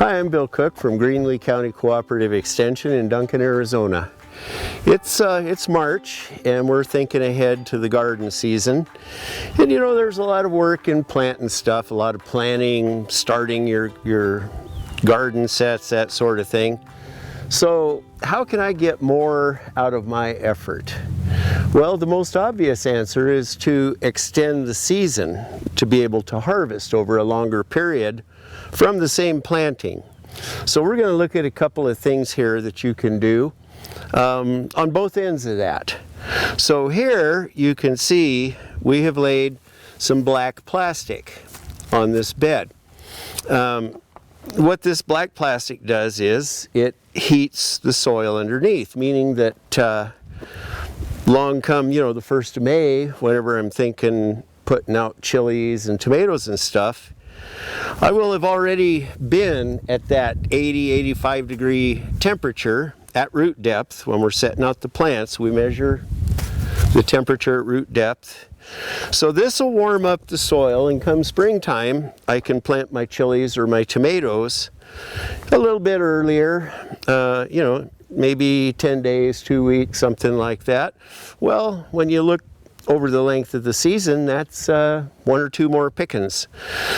Hi, I'm Bill Cook from Greenlee County Cooperative Extension in Duncan, Arizona. It's March and we're thinking ahead to the garden season. And you know, there's a lot of work in planting stuff, a lot of planning, starting your garden sets, that sort of thing. So how can I get more out of my effort? Well, the most obvious answer is to extend the season to be able to harvest over a longer period from the same planting. So we're going to look at a couple of things here that you can do on both ends of that. So here you can see we have laid some black plastic on this bed. What this black plastic does is it heats the soil underneath, meaning that long come, you know, the 1st of May, whenever I'm thinking putting out chilies and tomatoes and stuff, I will have already been at that 80-85 degree temperature at root depth. When we're setting out the plants, we measure the temperature at root depth. So this will warm up the soil, and come springtime I can plant my chilies or my tomatoes a little bit earlier, you know, maybe 10 days, 2 weeks, something like that. Well, when you look over the length of the season, that's 1 or 2 more pickings.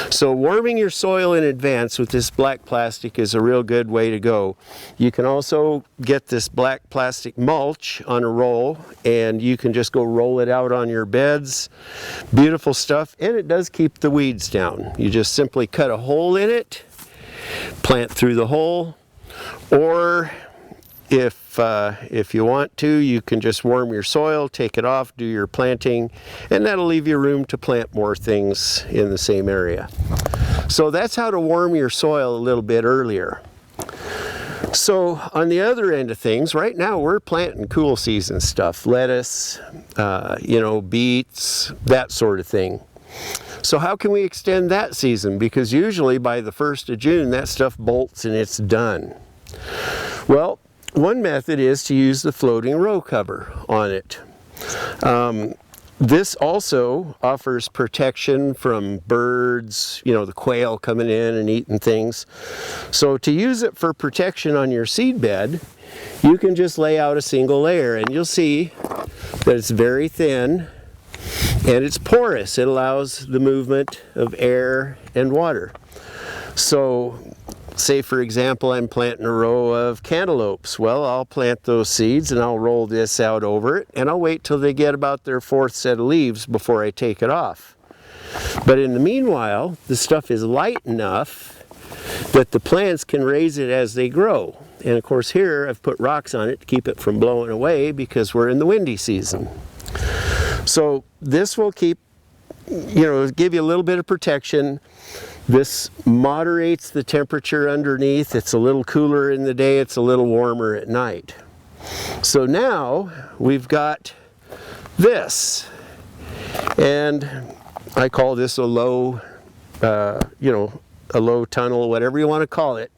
So warming your soil in advance with this black plastic is a real good way to go. You can also get this black plastic mulch on a roll, and you can just go roll it out on your beds. Beautiful stuff, and it does keep the weeds down. You just simply cut a hole in it, plant through the hole, or if you want to, you can just warm your soil, take it off, do your planting, and that'll leave you room to plant more things in the same area. So that's how to warm your soil a little bit earlier. So on the other end of things, right now we're planting cool season stuff, lettuce, you know, beets, that sort of thing. So how can we extend that season? Because usually by the 1st of June that stuff bolts and it's done. Well, one method is to use the floating row cover on it. This also offers protection from birds, you know, the quail coming in and eating things. So to use it for protection on your seed bed, you can just lay out a single layer, and you'll see that it's very thin and it's porous. It allows the movement of air and water. So say for example I'm planting a row of cantaloupes. Well, I'll plant those seeds and I'll roll this out over it, and I'll wait till they get about their 4th set of leaves before I take it off. But in the meanwhile, the stuff is light enough that the plants can raise it as they grow. And of course here I've put rocks on it to keep it from blowing away because we're in the windy season. So this will keep, you know, give you a little bit of protection. This moderates the temperature underneath. It's a little cooler in the day, it's a little warmer at night. So now we've got this, and I call this a low, you know, a low tunnel, whatever you want to call it.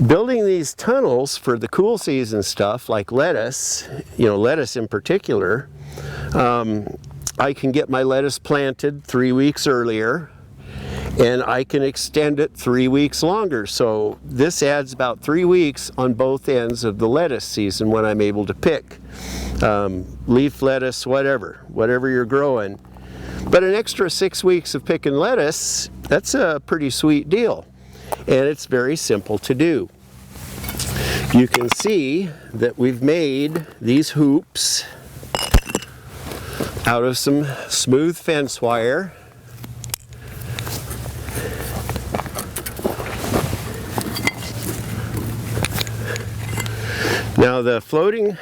Building these tunnels for the cool season stuff like lettuce, you know, lettuce in particular, I can get my lettuce planted 3 weeks earlier, and I can extend it 3 weeks longer. So this adds about 3 weeks on both ends of the lettuce season when I'm able to pick leaf lettuce, whatever you're growing. But an extra 6 weeks of picking lettuce, that's a pretty sweet deal, and it's very simple to do. You can see that we've made these hoops out of some smooth fence wire. Now the floating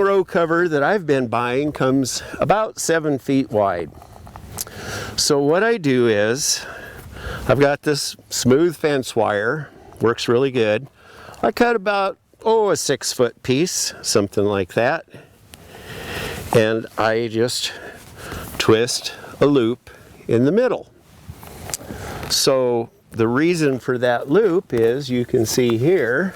row cover that I've been buying comes about 7 feet wide. So what I do is, I've got this smooth fence wire, works really good. I cut about, a 6-foot piece, something like that. And I just twist a loop in the middle. So the reason for that loop is, you can see here,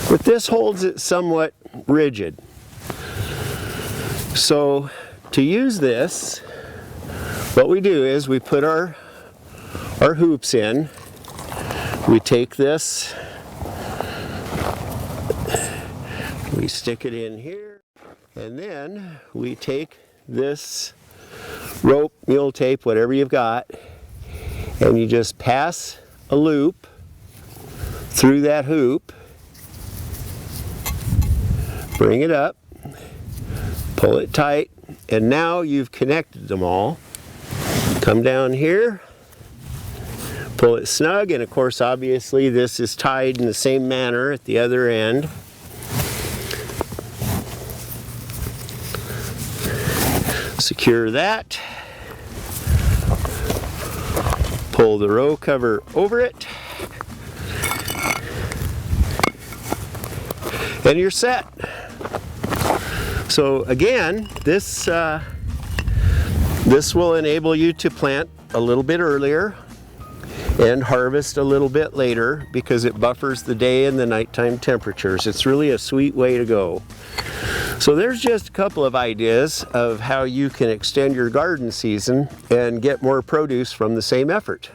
but this holds it somewhat rigid. So to use this, what we do is we put our our hoops in. We take this, we stick it in here, and then we take this rope, mule tape, whatever you've got, and you just pass a loop through that hoop, bring it up, pull it tight, and now you've connected them all. Come down here, pull it snug, and of course obviously this is tied in the same manner at the other end. Secure that, pull the row cover over it, and you're set. So again, this will enable you to plant a little bit earlier and harvest a little bit later because it buffers the day and the nighttime temperatures. It's really a sweet way to go. So there's just a couple of ideas of how you can extend your garden season and get more produce from the same effort.